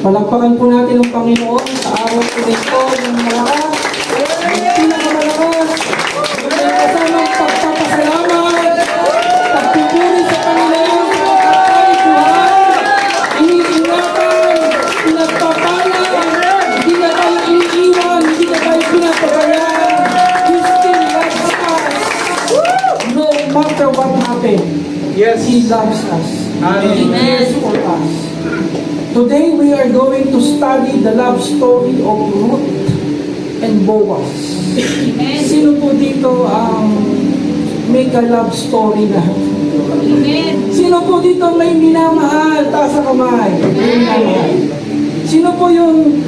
Palakpakan po natin ang Panginoon sa araw po nito ng malakas. Ang pinakamalakas. May kasamang pagpapasalamat. Pagpupuri sa Panginoon sa kapatay, Tuhan. Iniingatan, pinagpapala. Hindi na tayo iniiwan, hindi na tayo pinapabayaan. He still loves us. No matter what happened, Yes. He loves us. Amen. He cares for us. Today we are going to study the love story of Ruth and Boaz. Amen. Sino po dito ang may ka-love story na? Amen. Sino po dito may minamahal? Taas sa kamay. May minamahal. Sino po yung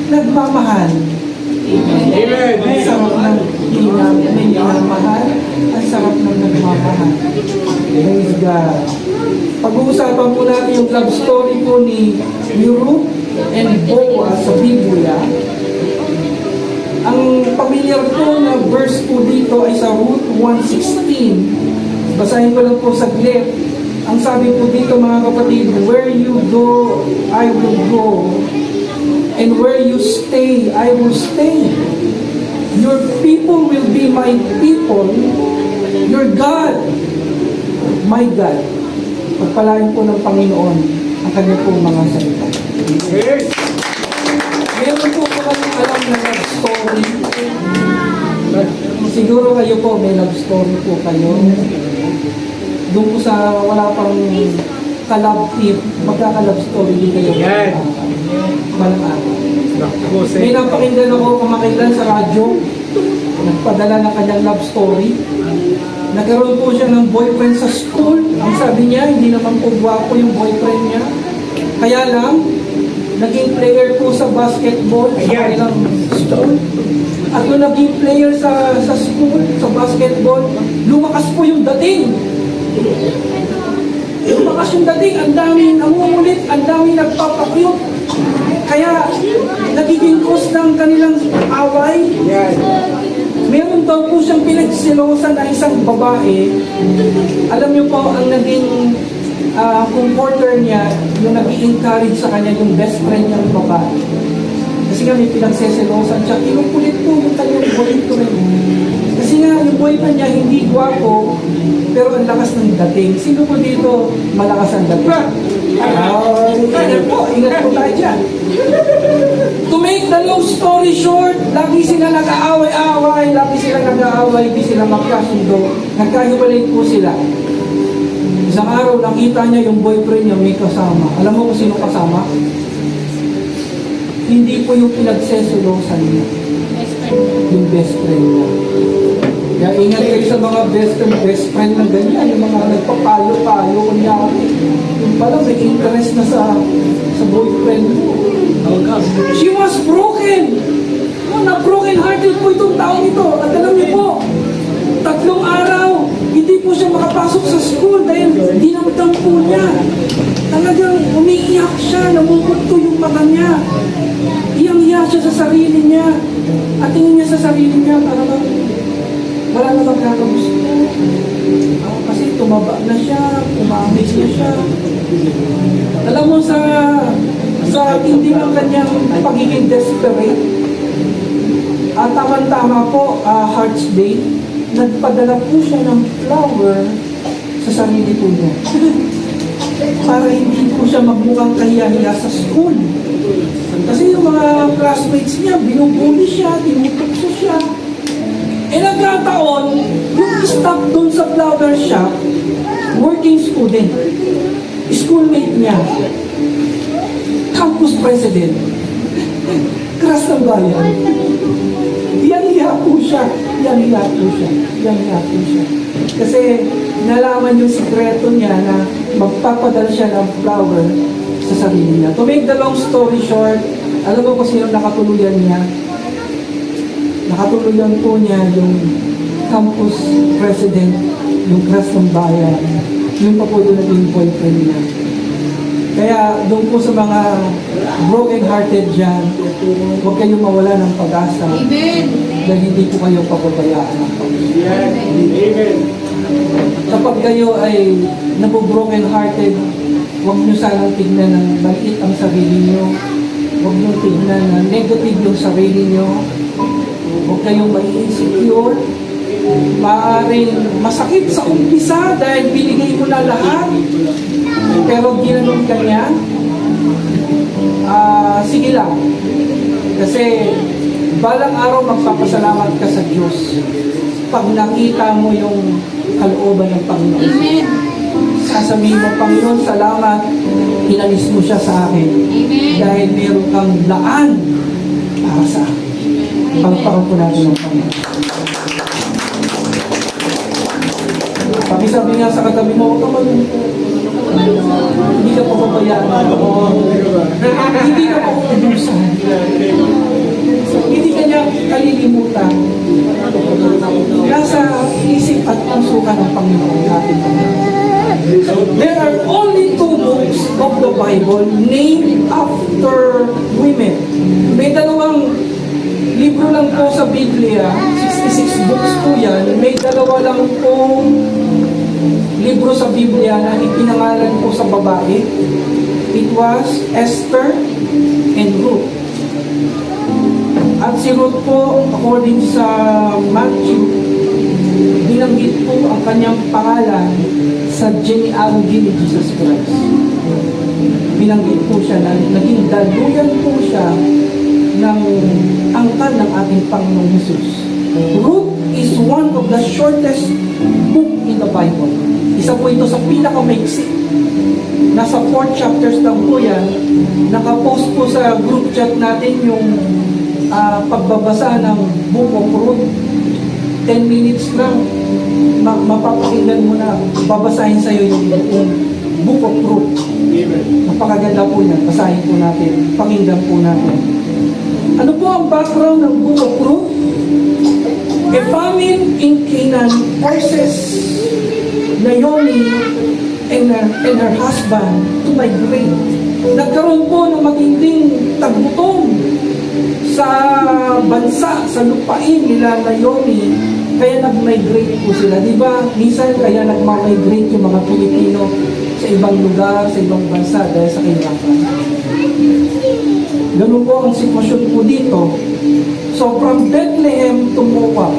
nagmamahal? Amen. Ang sarap ng may minamahal. Ang sarap ng nagmamahal. Praise God. Pag-uusapan po natin yung love story po ni Ruth and Boaz sa Biblia. Ang familiar po na verse po dito ay sa Ruth 1:16. Basahin ko lang po saglit. Ang sabi po dito mga kapatid, where you go, I will go. And where you stay, I will stay. Your people will be my people. Your God, my God. Pagpalain po ng Panginoon ang kanya po mga salita. Yes. Meron po ba kayong alam na love story? Siguro kayo po may love story po kayo. Doon po sa wala pang ka-love tip, magkaka-love story din kayo. Yan. Walang araw. Naku, May napakinggan ako kamakailan sa radyo. Nagpadala ng kanyang love story. Nagkaroon po siya ng boyfriend sa school. Ang sabi niya, hindi naman po gwapo yung boyfriend niya. Kaya lang, naging player po sa basketball sa Ayan. kanilang school. At nung naging player sa school, sa basketball, lumakas po yung dating. Lumakas yung dating, ang daming nangungulit, ang daming nagpapakyut. Kaya, nagiging cause ng kanilang away. Yan. Meron daw po siyang pinagsilosan na isang babae. Alam niyo po, ang naging comforter niya, yung nag-i-encourage sa kanya, yung best friend niyang babae. Kasi nga may pinagsilosan siya. Kinukulit po yung kanyang boyfriend. Kasi nga, yung boyfriend niya hindi gwapo, pero ang lakas ng dating. Sino po dito malakas ang dating? Ingat po tayo dyan. To make the long story short, lagi sila nag-aaway-aaway, di sila magkasundo, nagkahiwalay po sila. Isang araw, nakita niya yung boyfriend niya may kasama. Alam mo kung sino kasama? Hindi po yung pinagseselosan niya, yung best friend niya. Kaya ingat kayo sa mga best friend na ganyan, yung mga nagpapalo-palo, kunyari. Yung pala may interest na sa boyfriend mo. She was broken. Na-broken hearted po itong taong ito. At alam niyo po, 3 araw, hindi po siya makapasok sa school dahil dinamdam po niya. Talagang umiiyak siya, namumukto yung mata niya. Iyang-iya siya sa sarili niya. At tingin niya sa sarili niya, parang wala na magkakagusto. Kasi tumaba na siya, umamig na siya. Alam mo, sa hindi ng kanyang pagiging desperate, tama-tama po, Hearts Day, nagpadala po siya ng flower sa sarili po niya. Para hindi po siya magmukhang kahiya-hiya sa school. Kasi yung mga classmates niya, binubuli siya, tinutukso siya. Nagkataon, yung staff doon sa flower shop, working student, schoolmate niya, campus president, crush ng bayan. Iyang-iya po siya. Kasi nalaman yung sikreto niya na magpapadala siya ng flower sa sarili niya. To make the long story short, alam mo kung sino nakatuluyan niya? Nakatuluyan po niya yung campus president, yung crush ng bayan. Yung pa po doon naging boyfriend niya. Kaya doon po sa mga broken-hearted dyan, huwag kayong mawala ng pag-asa. Amen. Dahil hindi po kayo pababayaan ng Panginoon. Amen. Kapag kayo ay napo-broken-hearted, huwag nyo sanang tignan ng maliit ang sarili nyo. Huwag nyo tingnan na negative yung sarili nyo. Huwag kayong mai-insecure. Maaaring masakit sa umpisa dahil binigay mo na lahat. Pero ginanong ka niya. Sige lang. Kasi balang araw magpapasalamat ka sa Diyos pag nakita mo yung kalooban ng Panginoon. Amen. Sasabihin mo, Panginoon, salamat, inalis mo siya sa akin. Amen. Dahil meron kang laan para sa akin. Pagpakaw po natin ng Panginoon. Sabi nga sa katabi mo, huwag ka malungkot. Hindi ka papabayaan. Hindi ka pauubusan. Hindi ka niya kalilimutan. Nasa isip at puso ka ng Panginoon natin. There are only 2 books of the Bible named after women. May dalawang libro lang po sa Biblia, 66 books po yan. May dalawa lang po libro sa Biblia na ipinangalan po sa babae. It was Esther and Ruth. At si Ruth po, according sa Matthew, binanggit po ang kanyang pangalan sa genealogy ni Jesus Christ. Binanggit po siya na naging daluyan po siya ng angkan ng ating Panginoong Jesus. Ruth is one of the shortest book in the Bible. Isa po ito sa pinakamaiksi. Nasa 4 chapters lang po yan. Nakapost po sa group chat natin yung pagbabasa ng Book of Ruth. 10 minutes lang, mapapakinggan mo na, babasahin sa'yo yung Book of Ruth. Napakaganda po yan. Basahin po natin. Pakinggan po natin. Ano po ang background ng Book of Ruth? A famine in Canaan forces Naomi and her husband to migrate. Nagkaroon po ng matinding tagutong sa bansa, sa lupain nila Naomi, kaya nag-migrate po sila. Di ba? Minsan kaya nag-migrate yung mga Pilipino sa ibang lugar, sa ibang bansa dahil sa kahirapan. Ganun po ang sitwasyon po dito. So from Bethlehem to Moab.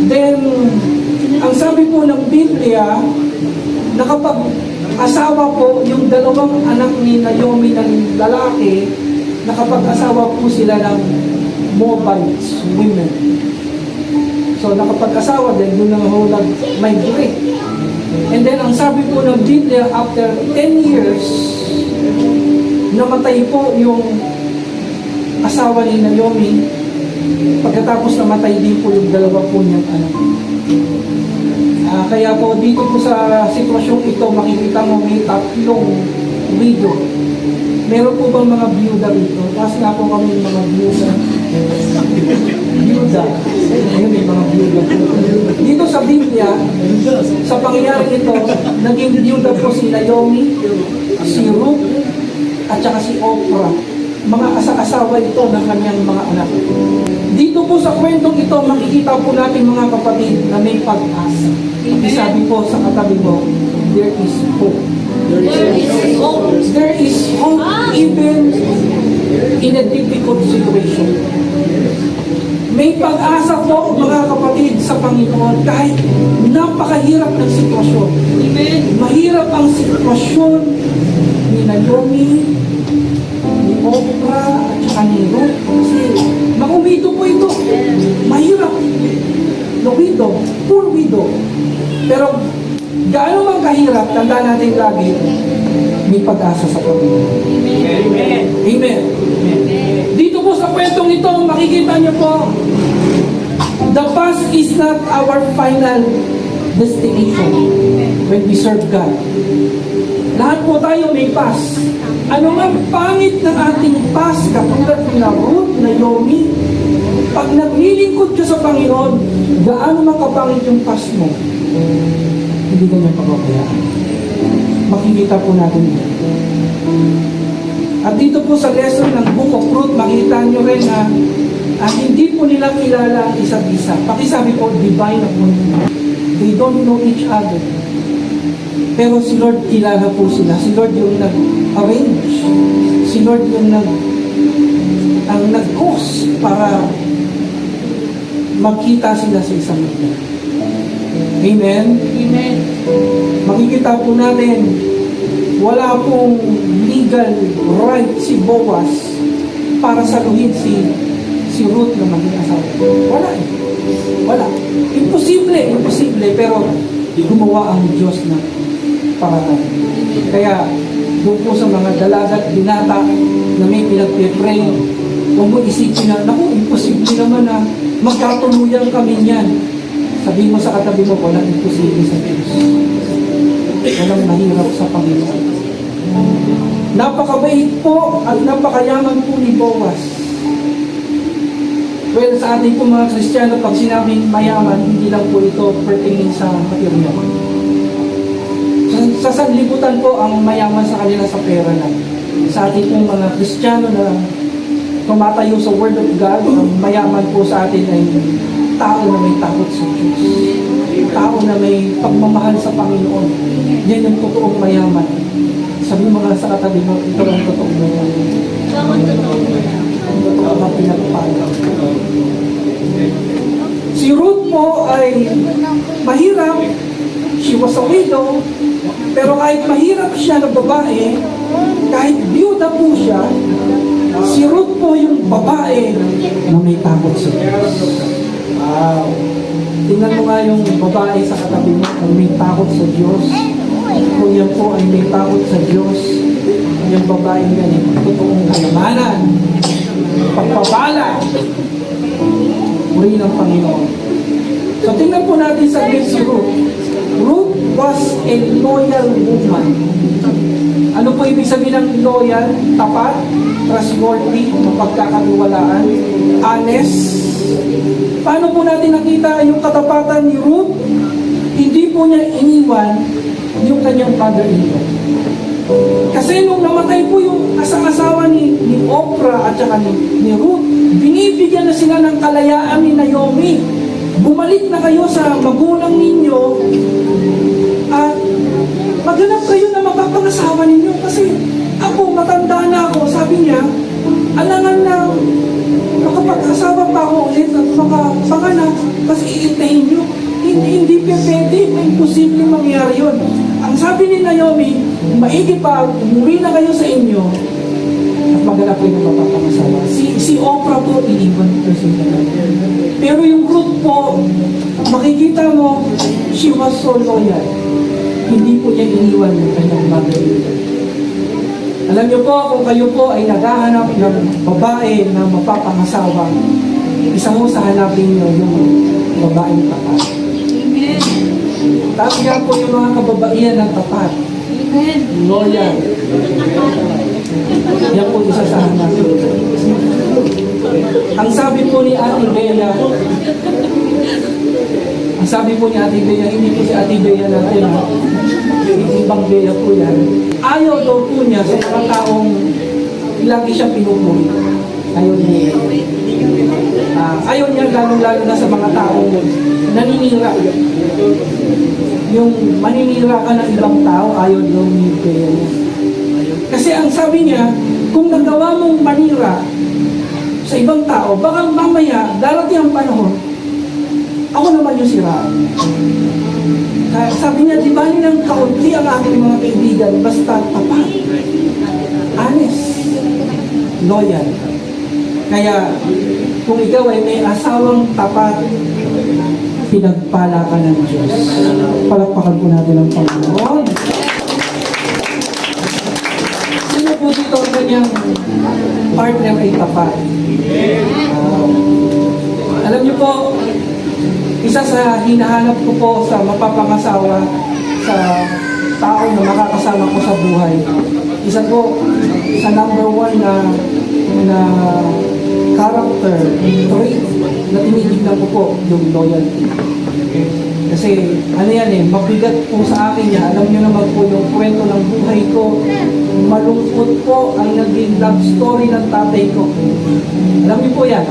Then, ang sabi po ng Biblia, nakapag-asawa po yung dalawang anak ni Naomi ng lalaki, nakapag-asawa po sila ng Moabites women. So nakapag-asawa din, doon ang hulag migrate. And then ang sabi po ng Biblia, after 10 years, namatay po yung asawa ni Naomi. Pagkatapos namatay din po yung dalawa po niyang anak. Kaya po dito po sa sitwasyong ito, makikita mo may 3 widow. Meron po bang mga byuda rito? Taas nga po kami mga byuda. Byuda. Ayun, may mga byuda po. Dito sa Biblia, sa pangyayari ito, naging byuda po si Naomi, si Ruth, at saka si Oprah. Mga asawa ito ng kanyang mga anak. Dito po sa kwentong ito, makikita po natin mga kapatid na may pag-asa. Sabi po sa katabi mo, there is hope. There is hope even in a difficult situation. May pag-asa po mga kapatid sa Panginoon kahit napakahirap ng sitwasyon. Mahirap ang sitwasyon ni Naomi, ni Oprah, at saka ni Ruth. Kasi makumito po ito. Mahirap. No widow, poor widow. Pero gaano man kahirap, tandaan natin lagi, may pag-asa sa Panginoon. Amen. Amen. Dito po sa kwentong ito, makikita niyo po, the past is not our final destination when we serve God. Lahat po tayo may past. Ano nga pangit ng ating past, katulad na Ruth, Naomi, pag naglilingkod ka sa Panginoon, gaano man kapangit yung past mo, hindi ka niya papabayaan. Makikita po natin ito. At dito po sa lesson ng Book of Ruth, makita nyo rin na hindi po nila kilala ang isa't isa. Pakisabi po, divine appointment. They don't know each other. Pero si Lord kilala po sila. Si Lord yung nag-arrange Si Lord yung ang nag-cause para magkita sila sa isang lugar. Amen? Amen. Makikita po natin, wala pong legal right si Boaz para saluhin si Ruth na maging asawa. Wala eh. Wala. Imposible, pero gumawa ang Diyos na paraan. Kaya, doon po sa mga dalagat, binata na may pinag-pray, huwag mo isipin na, naku, imposible naman na magkatuluyan kami niyan. Sabi mo sa katabi mo, walang imposible sa Diyos. Walang mahirap sa Panginoon. Napakabait po at napakayaman po ni Boaz. Well, sa ating po mga Kristiyano, pag sinabing mayaman, hindi lang po ito pertaining sa material. Sa sanlibutan po ang mayaman sa kanila sa pera lang. Sa ating po mga Kristiyano na tumatayo sa Word of God, ang mayaman po sa atin ay tao na may takot sa Diyos. Tao na may pagmamahal sa Panginoon. Yan yung totoong mayaman. Sabi mo nga sa katabi mo, ito ang totoong mayaman. Ang totoong ang pinagpala. Si Ruth po ay mahirap. She was a widow. Pero kahit mahirap siya na babae, kahit biyuda po siya, si Ruth po yung babae na may takot sa Diyos. Wow! Tingnan mo nga yung babae sa katabi mo na may takot sa Diyos. Kung yan po ay may takot sa Diyos, yung babae nga yung totoong kayamanan, pagpapala, puri ng Panginoon. So tingnan po natin sa si Ruth. Ruth was a loyal woman. Ano po ibig sabihin ng loyal? Tapat, trustworthy, mapagkakatiwalaan, honest. Paano po natin nakita yung katapatan ni Ruth? Hindi po niya iniwan yung kanyang father-in-law. Kasi nung namatay po yung asawa ni Oprah at saka ni Ruth, binibigyan na sila ng kalayaan ni Naomi. Bumalik na kayo sa magulang ninyo at maghanap kayo na mapapangasawa ninyo kasi ako, matanda na ako. Sabi niya, alangan na makapag-asawa pa ako ulit at makapanganak kasi iintayin nyo. Hindi pwede, imposible mangyari yun. Ang sabi ni Naomi, maigi pa, umuwi na kayo sa inyo at maghanap kayo na mapapangasawa. Si Oprah po, iniwan ko siya. Pero yung Ruth po, makikita mo, she was so loyal. Hindi po niya iniwan ng kanyang mother-in-law. Alam niyo po, kung kayo po ay naghahanap ng babae na mapapangasawa, isa mo sa hanapin niyo yung babaeng tapat. Amen. Tapos nga po yung mga kababaihan ng tapat. Amen. Loyal. Yan po isa sa hanapin. Ang sabi po ni Ate Bea, hindi po si Ate Bea natin, yung ibang Bea po yan. Ayaw daw po niya sa mga taong lagi siyang pinupuri. Ayaw niya. Ayaw niya lalo na sa mga taong naninira. Yung maninira ka ng ibang tao, ayaw daw ni Bea niya. Kasi ang sabi niya, kung nagawa mong manira sa ibang tao, baka mamaya, darating ang panahon, ako naman yung siraan. Kaya sabi niya, di ba ng kaunti ang aking mga kaibigan, basta tapat, honest, loyal. Kaya, kung ikaw ay may asawang tapat, pinagpala ka ng Diyos. Palakpakan po natin ang Panginoon. Sino po dito ang kanyang partner ay tapat? Alam niyo po, isa sa hinahanap ko po sa mapapangasawa sa tao na makakasama ko sa buhay. Isa po, sa number one na character trait na tinitignan ko po, yung loyalty. Kasi ano yan eh, mabigat po sa akin yan. Alam niyo naman po yung kwento ng buhay ko. Malungkot po ang naging love story ng tatay ko. Alam niyo po yan.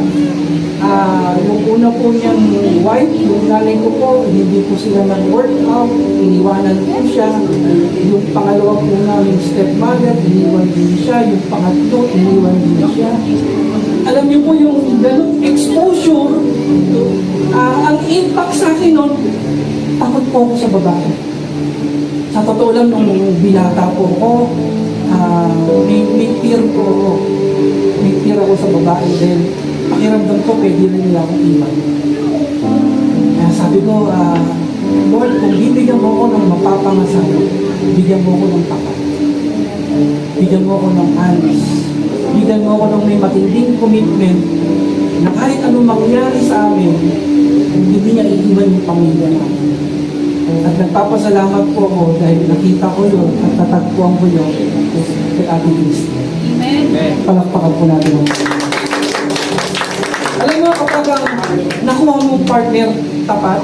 Yung una po niyang wife, yung nanay ko po, hindi po sila nag-workout, iniwanan po siya. Yung pangalawa po namin stepmother, iniwan din siya. Yung pangatlo, iniwan din siya. Alam niyo po yung ganun exposure, ang impact sa akin nun, takot po ako sa babae. Sa totoo lang, nung binata po ako, may fear po ako. May fear ako sa babae dahil pakiramdam ko, pwede rin nila akong iwan. Kaya sabi ko, Lord, kung bibigyan mo ako ng mapapangasawa, bigyan mo ako ng tapat. Bigyan mo ako ng honest. Bigyan mo ako ng may matinding commitment na kahit anong mangyari sa amin, hindi niya iiwan yung pamilya namin. At nagpapasalamat po ako dahil nakita ko yun at natagpuan ko yun kay Ate Christy. Amen. Palakpakan po natin ang alam mo, kapag nakuha mong partner tapat,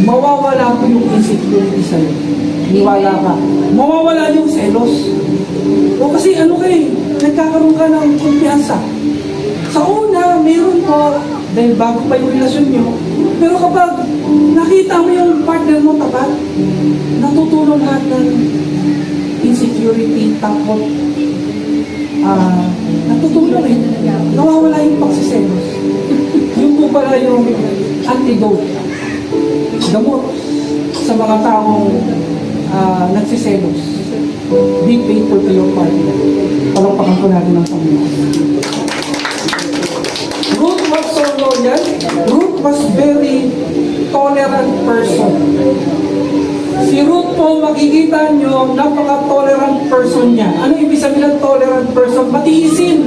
mawawala po yung insecurity sa'yo. Niwala ka. Mawawala yung selos. O kasi ano kayo, nagkakaroon ka ng kumpiyansa. Sa una, meron po, dahil bago pa yung relasyon nyo, pero kapag nakita mo yung partner mo tapat, natutulong lahat ng insecurity, takot, natutulong eh. Nawawala yung pagsiselos. Yung po pala yung antidote, gamot sa mga taong nagsiselos. Be faithful to your partner. Palakpakan po natin ang Panginoon. Ruth was so loyal. Ruth was very tolerant person. Si Ruth po, makikita nyo, napaka-tolerant person niya. Ano ibig sabihin ng tolerant person? Matiisin.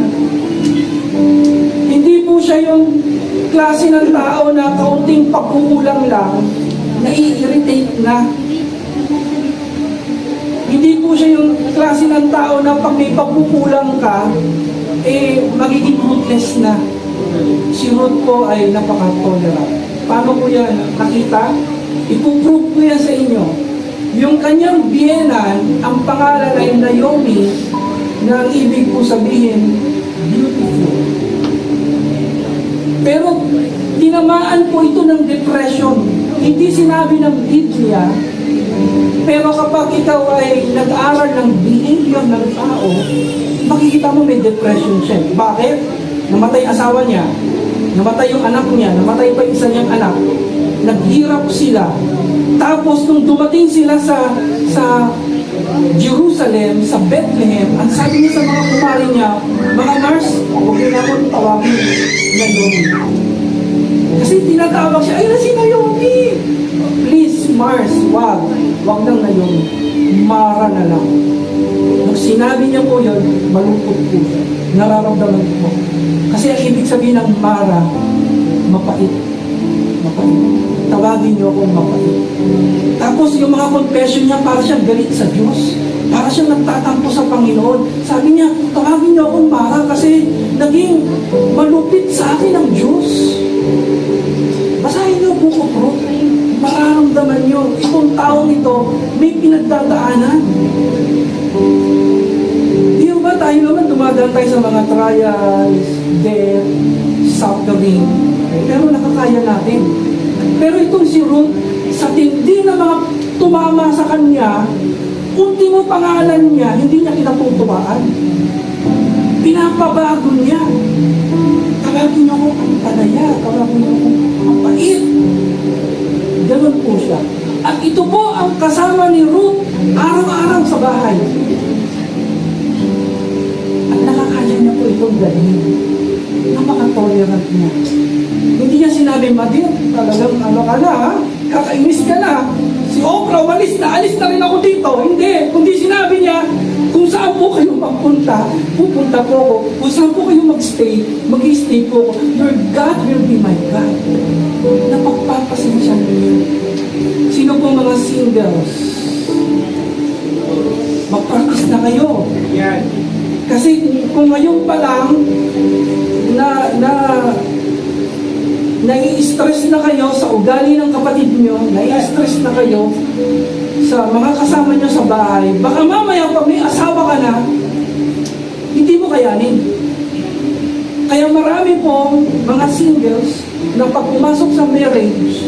Hindi po siya yung klase ng tao na kaunting pagkukulang lang, nai-irritate na. Hindi po siya yung klase ng tao na pag may pagkukulang ka, magiging ruthless na. Si Ruth po ay napaka-tolerant. Paano po yan nakita? Ipuprove ko yan sa inyo. Yung kanyang biyenan, ang pangalan ay Naomi, na ang ibig po sabihin, beautiful. Pero tinamaan po ito ng depression. Hindi sinabi ng Biblia, pero kapag ikaw ay nag-aaral ng behavior ng tao, makikita mo may depression siya. Bakit? Namatay asawa niya, namatay yung anak niya, namatay pa isa niyang anak. Naghirap sila. Tapos nung dumating sila sa Jerusalem, sa Bethlehem, ang sabi niya sa mga kumari niya, mga nurse, huwag niyo na akong tawagin Naomi. Kasi tinatawag siya, ayun na si Naomi. Please, Mars, wag nang Naomi. Mara na lang. Nung sinabi niya po yun, malungkot po siya. Nararamdaman ko. Kasi ang ibig sabihin ng Mara, mapait. Mapait. Tawagin niyo akong mapait. Tapos yung mga confession niya, para siyang galit sa Diyos. Para siyang nagtatampo sa Panginoon. Sabi niya, tawagin niyo akong Mara kasi naging malupit sa akin ang Diyos. Basahin niyo po ko, bro. Mararamdaman niyo, itong taong ito, may pinagdadaanan. Di ba tayo naman dumadaan tayo sa mga trials, death, suffering, pero nakakaya natin. Pero itong si Ruth, sa tindi na mga tumama sa kanya, ultimo pangalan niya, hindi niya kinatutuwaan. Pinapabago niya. Tawagin niyo ako ang talaya, tawagin niyo ako ang pait. Ganun po siya. At ito po ang kasama ni Ruth araw-araw sa bahay. At nakakaya niya po itong dalhin. Napaka-tolerant niya. Hindi niya sinabi, Madir, talagang ano ka na, ha? Kakainis ka na. Si Oprah, alis na rin ako dito. Hindi. Kundi sinabi niya, kung saan po kayo magpunta, pupunta po ako. Kung saan po kayo mag-stay po ako. Your God will be my God. Napagpapasensya niyo. Sino po mga singles? Mag-practice na kayo. Yan. Kasi kung ngayon pa lang nai-stress na kayo sa ugali ng kapatid nyo, nai-stress na kayo sa mga kasama nyo sa bahay, baka mamaya pag may asawa ka na, hindi mo kayanin. Kaya marami pong mga singles na pag pumasok sa marriage,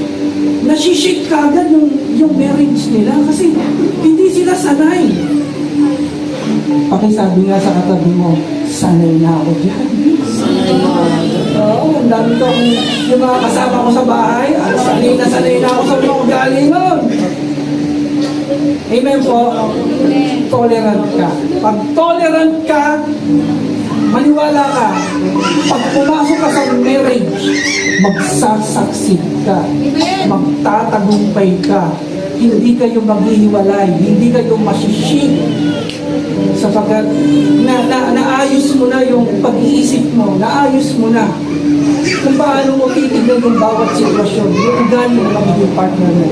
nasishake kagad yung marriage nila kasi hindi sila sanay. Pakisabi nga sa katabi mo, sanay na ako dyan. Oo, ang dami ko yung mga kasama ko sa bahay, sanay na ako sa mga ugali nun. Amen po. Tolerant ka. Pag tolerant ka, maniwala ka, pag pumasok ka sa marriage, magsasucceed ka, magtatagumpay ka, hindi kayo maghihiwalay, hindi kayo masishik, sapagkat naayos mo na yung pag-iisip mo, naayos mo na kung paano mo titignan yung bawat sitwasyon, yung ugali ng magiging partner mo.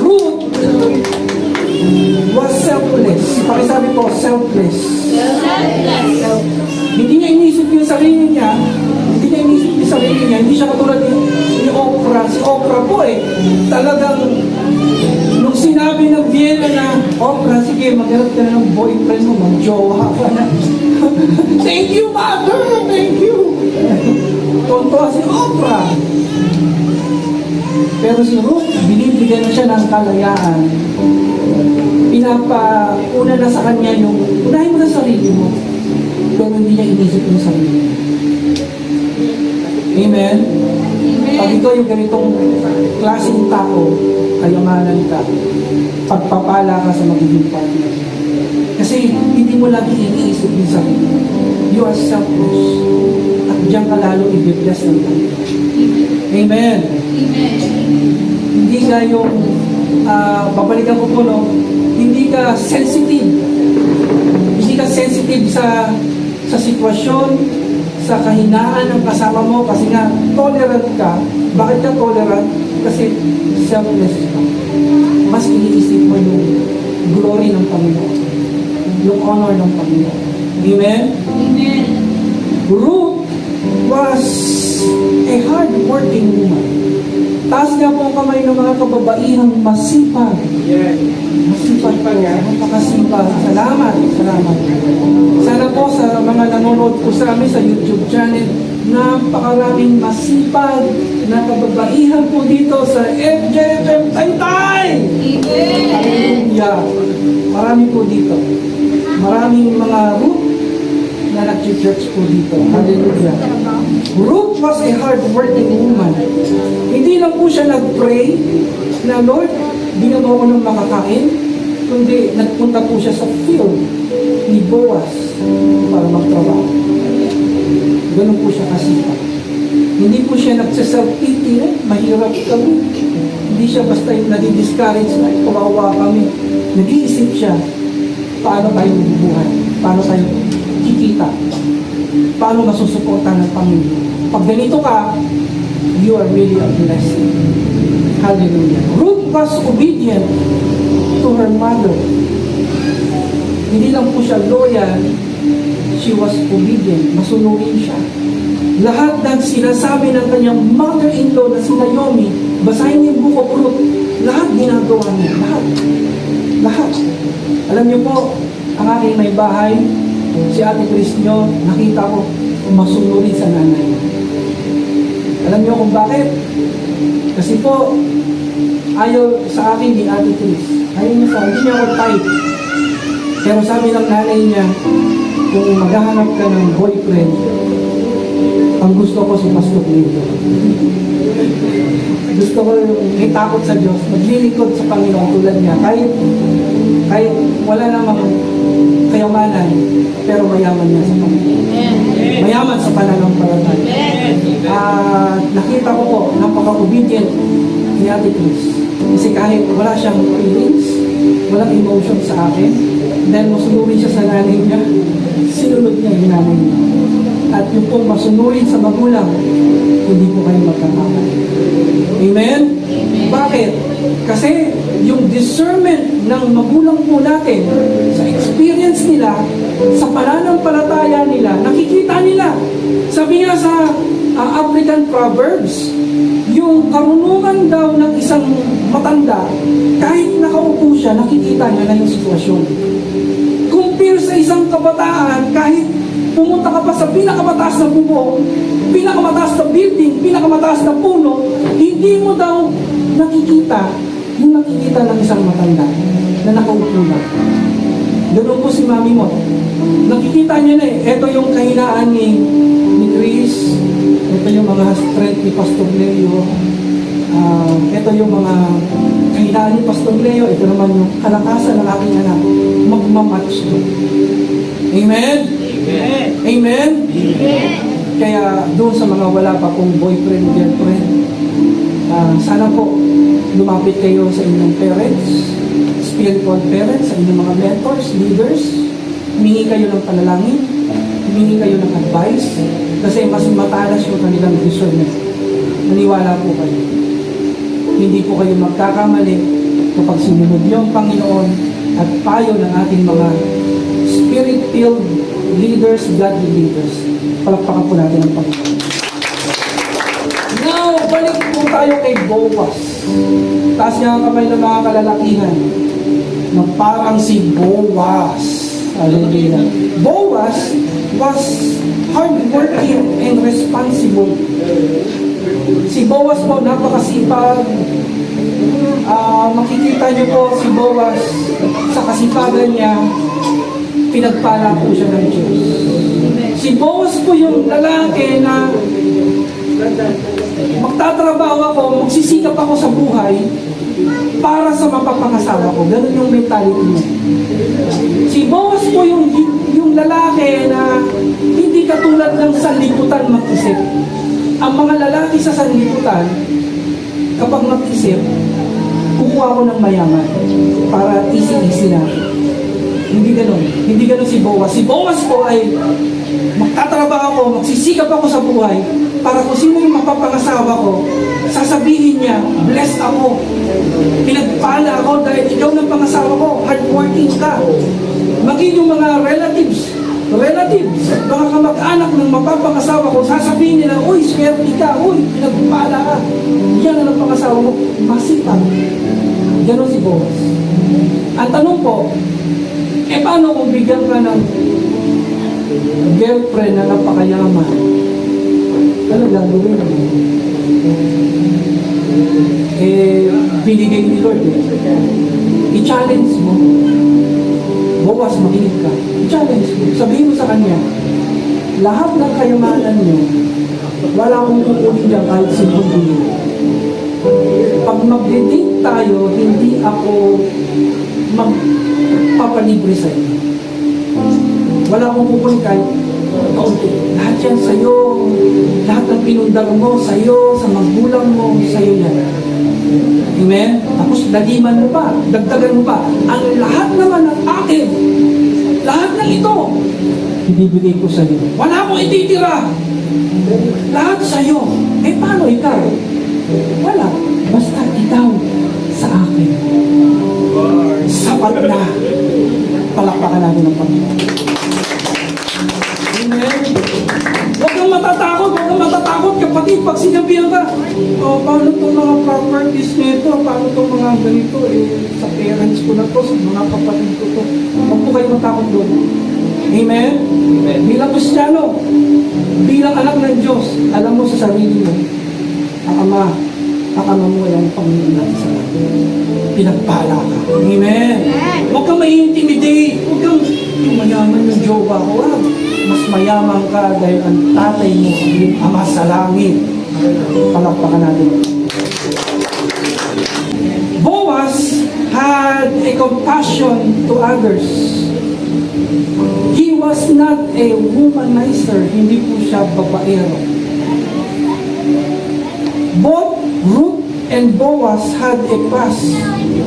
Ruth was selfless. Pakisabi po, selfless. Hindi niya inisip yung sarili niya. Hindi siya katulad ni Oprah. Si Oprah po talagang nung sinabi ng Vienna na, Oprah, sige, maghanap ka na ng boyfriend mo, mag-jowa ka na. Thank you, mother! Thank you! Tonto si Oprah. Pero si Ruth, binibigyan na siya ng kalayaan. Pinapauna na sa kanya yung, unahin mo na sarili mo, pero hindi niya inisip yung sarili mo. Amen? Pag ikaw yung ganitong klaseng tao, kayamanan ka, pagpapala ka sa magiging partner. Kasi hindi mo lagi iniisip yung sarili. You are selfish. At diyan ka lalo i-bless ng Diyos. Amen? Hindi ka yung, babalikan ko po, no? Hindi ka sensitive. Hindi ka sensitive sa sitwasyon, sa kahinaan ng kasama mo, kasi nga, tolerant ka. Bakit ka tolerant? Kasi selfless ka. Mas iniisip mo yung glory ng Panginoon. Yung honor ng Panginoon. Amen? Amen. Ruth was a hard-working woman. Taas nga po ang kamay ng mga kababaihang masipag. Yes. Masipag Masipag nga. Napakasipag. Salamat. Sana po sa mga nanonood po sa amin sa YouTube channel, napakaraming masipag na kababaihan po dito sa FJFM Taytay. Amen. Hallelujah. Marami po dito. Maraming mga Ruth na nag-church po dito. Hallelujah. Ruth was a hard-working woman. Hindi lang po siya nag-pray na, Lord, bigyan mo ako ng makakain, kundi nagpunta po siya sa field ni Boaz para magtrabaho. Ganun po siya kasipag. Hindi po siya nagsaself-pity, mahirap kami. Hindi siya basta nadi-discourage na kawawa kami. Nag-iisip siya, paano tayo mabubuhay? Paano tayo kikita? Paano masusuportan ng pamilya? Pag ganito ka, you are really a blessing. Hallelujah. Ruth was obedient to her mother. Hindi lang po siya loyal, she was obedient. Masunurin siya. Lahat ng sinasabi ng kanyang mother-in-law na si Naomi, basahin niyo yung Book of Ruth, lahat ginagawa niya. Lahat. Alam niyo po, ang aking may bahay, si Ate Chris nyo, nakita ko masunurin sa nanay. Alam niyo kung bakit? Kasi po, ayaw sa akin ni Ate Chris. Ayaw niya sa akin, hindi niya ako type. Pero sabi ng nanay niya, kung maghahanap ka ng boyfriend, ang gusto ko si Pastor Lito. Gusto ko may takot sa Diyos, maglilingkod sa Panginoon tulad niya. Kahit wala namang kayamanan, pero mayaman niya sa Panginoon. Mayaman sa pananampalataya. Nakita ko po, napaka-obedient ni Ate Chris. Kasi kahit wala siyang feelings, walang emotion sa akin, dahil masunurin siya sa nanay niya, sinunod niya yung nanay niya. At yung pong masunurin sa magulang, hindi po kayo magkakamali. Amen? Bakit? Kasi yung discernment ng magulang po natin, sa experience nila, sa pananampalataya nila, nakikita nila. Sabi nga sa African Proverbs, yung karunungan daw ng isang matanda, kahit nakaupo siya, nakikita niya na yung sitwasyon. Compare sa isang kabataan, kahit pumunta ka pa sa pinakamataas na bubong, pinakamataas na building, pinakamataas na puno, hindi mo daw nakikita yung nakikita ng isang matanda na nakaupo na. Ganoon po si mami mo. Nakikita niya na eh. Ito yung kahinaan ni Chris. Ito yung mga strength ni Pastor Leo. Ito yung mga kahinaan ni Pastor Leo. Ito naman yung kalakasan ng aking anak. Magmamatch to. Amen? Amen. Amen? Kaya doon sa mga wala pa pong boyfriend, girlfriend, sana po lumapit kayo sa inyong parents, spiritual parents, sa inyong mga mentors, leaders. Humingi kayo ng panalangin, humingi kayo ng advice, kasi mas matalas yung kanilang discernment. Maniwala po kayo. Hindi po kayo magkakamali kapag sinunod yung Panginoon at payo ng ating mga spirit-filled leaders, godly leaders. Palakpakan po natin ang Panginoon. Now, balik po tayo kay Boaz. Taas niya ang kamay ng mga kalalakihan na parang si Boaz. Hallelujah. Boaz was hardworking and responsible. Si Boaz po, napakasipag. Makikita niyo po si Boaz sa kasipagan niya, pinagpala po siya ng Diyos. Si Boaz po yung lalaki na magtatrabaho ako, magsisikap ako sa buhay para sa mapapangasawa ko. Ganun yung mentality niya. Si Boaz po yung lalaki na hindi katulad ng sanlibutan mag-isip. Ang mga lalaki sa sanlibutan, kapag mag-isip, kukuha ko ng mayaman para easy-easy na. Hindi ganun. Hindi ganun si Boaz. Si Boaz po ay magtatrabaho ako, magsisikap ako sa buhay para kung sino yung mapapangasawa ko, sasabihin niya, blessed ako. Pinagpala ako dahil ikaw ng pangasawa ko, hardworking ka. Maging yung mga relatives, mga kamag-anak ng mapapangasawa ko, sasabihin nila, uy, swerte ka, uy, pinagpala ka. Yan ang pangasawa mo, masipag. Ganon si Boaz. Ang tanong po, paano kung bigyan ka ng girlfriend na napakayaman? Ano gagawin mo? Binigay ni Lord. I-challenge mo. Boaz, makinig ka. I-challenge mo. Sabihin mo sa kanya, lahat ng kayamanan niyo, wala akong kukunin niya kahit sino. Pag mag-date tayo, hindi ako magpapalibre sa iyo. Wala akong kukunin kahit kaunti. Lahat yan sa'yo. Lahat ng pinundar mo, sa'yo, sa magulang mo, sa'yo yan. Amen? Tapos daliman mo pa, dagdagan mo pa. Ang lahat naman ng akin, lahat ng ito, ibibigay ko sa'yo. Wala akong ititira. Lahat sa'yo. Paano ikaw? Wala. Basta ikaw sa akin. Sapat na. Palakpakan natin ang Panginoon. Amen. Huwag kang matatakot kapatid pag sinabihan ka, paano itong mga properties nito, paano itong mga ganito, sa parents ko na to, sa mga kapatid ko to. Huwag po kayo matakot doon. Amen? Amen. Bilang Kristiyano, bilang anak ng Diyos, alam mo sa sarili mo, ang ama mo ay ang Panginoon natin sa atin. Pinagpala ka. Amen? Huwag kang mai-intimidate. Huwag kang mayaman yung jowa ko. Mas mayaman ka dahil ang tatay mo yung Ama sa langit. Palakpakan natin. Boaz had a compassion to others. He was not a womanizer. Hindi po siya babaero. Both Ruth and Boaz had a past,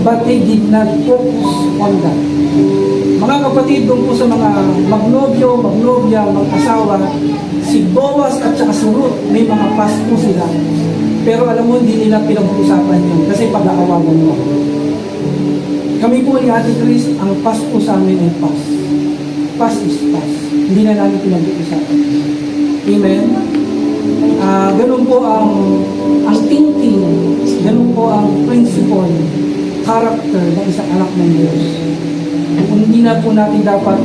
but they did not focus on that. Mga kapatid, doon po sa mga magnobyo, magnobya, mag-asawa, si Boaz at saka si Ruth, may mga past po sila. Pero alam mo, hindi nila pinag-uusapan yun kasi pag-aawagan mo. Kami po ni Ate Chris, ang pass po sa amin ay pass. Pass is pass. Hindi na namin pinag-uusapan. Amen? Ganun po ang thinking, ganun po ang principle, character ng isang anak ng Diyos. Kung hindi na po natin dapat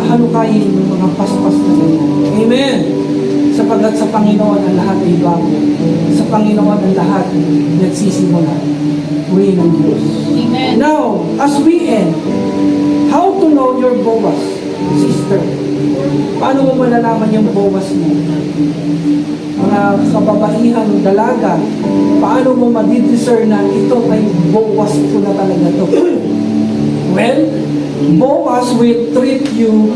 halukayin yung mga paspas na ganyan. Amen! Sapagkat sa Panginoon ang lahat ay bago. Sa Panginoon ang lahat nagsisimula. Way ng Diyos. Amen. Now, as we end, how to know your Boaz, sister? Paano mo malalaman yung Boaz mo? Mga kababaihang dalaga, paano mo madidiscern na ito ay Boaz ko na talaga to? Well, Boaz will treat you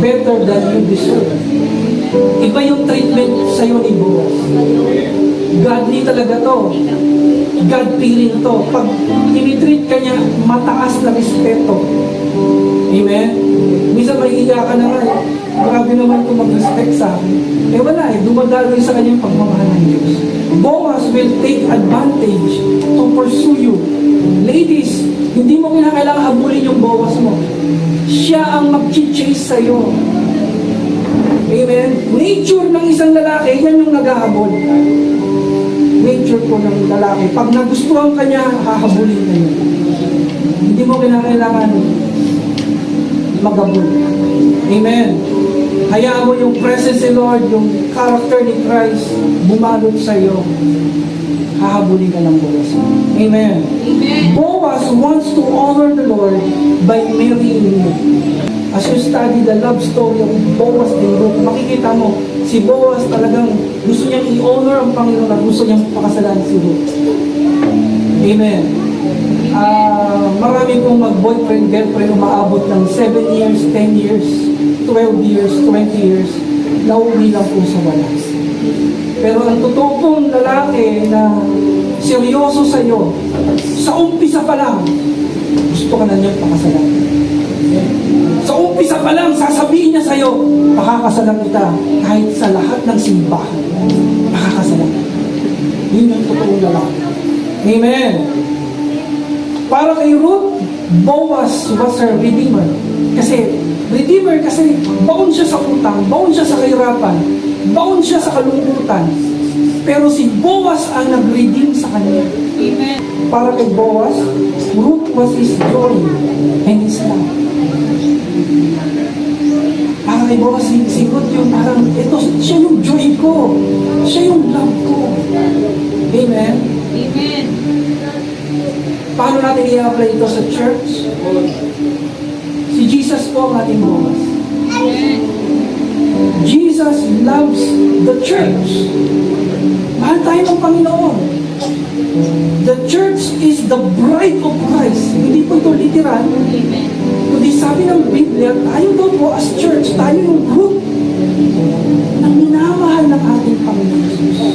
better than you deserve. Iba yung treatment sa'yo ni Boaz. Godly talaga to. God-feeling to. Pag tinitreat ka niya, mataas na respeto. Amen? Minsan may iyakan na nga, grabe naman kung mag-respect sa akin. Wala dumadaloy sa kanyang pagmamahal ng Diyos. Boaz will take advantage to pursue you. Ladies, hindi mo kinakailangan habulin yung Boaz mo. Siya ang mag-chase sa'yo. Amen? Nature ng isang lalaki, yan yung naghahabol. Nature ko ng lalaki. Pag nagustuhan ka niya, hahabulin ka niya. Hindi mo kinakailangan maghabol. Amen? Hayaan mo yung presence ni Lord, yung character ni Christ, bumalot sa iyo. Hahabulin ka ng Boaz. Amen? Amen. Boaz wants to honor the Lord by marrying you. As you study the love story of Boaz and Ruth, makikita mo, si Boaz talagang gusto niyang i-honor ang Panginoon at gusto niyang pakasalan si Ruth. Amen. Marami pong mag-boyfriend, girlfriend, umaabot ng 7 years, 10 years, 12 years, 20 years, nauwi lang po sa walas. Pero ang totoo pong lalaki na seryoso sa iyo, sa umpisa pa lang, gusto ka na niyang pakasalan. Sa umpisa pa lang, sasabihin niya sa iyo, pakakasalan kita kahit sa lahat ng simbahan. Pakakasalan. Yun yung totoong lalaki. Amen. Para kay Ruth, Boaz was her redeemer. Redeemer kasi baon siya sa utang, baon siya sa kahirapan, baon siya sa kalungkutan. Pero si Boaz ang nag-redeem sa kanya. Amen. Para kay Boaz, Ruth was his joy and his love. Para kay Boaz, si Ruth yung parang, ito, siya yung joy ko. Siya yung love ko. Amen? Amen. Paano natin i-apply ito sa church? Si Jesus po ang ating Boaz. Amen. Jesus loves the church. Mahal tayo ng Panginoon. The church is the bride of Christ. Hindi po ito literal. Amen. Kundi sabi ng Biblia, tayo daw po as church, tayo yung group na minamahal ng ating Panginoon Jesus.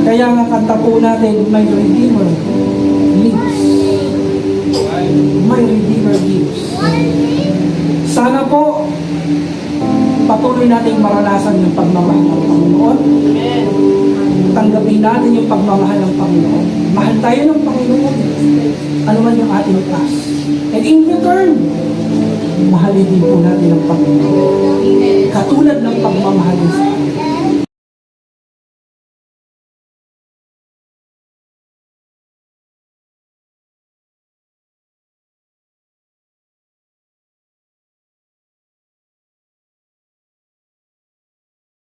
Kaya nga kanta po natin, my Redeemer lives. My Redeemer lives. Sana po, patuloy nating maranasan yung pagmamahal ng Panginoon. Amen. Tanggapin natin yung pagmamahal ng Panginoon. Mahal tayo ng Panginoon. Ano man yung ating task. And in return, mahalin din po natin ang Panginoon. Amen. Katulad ng pagmamahal sa atin.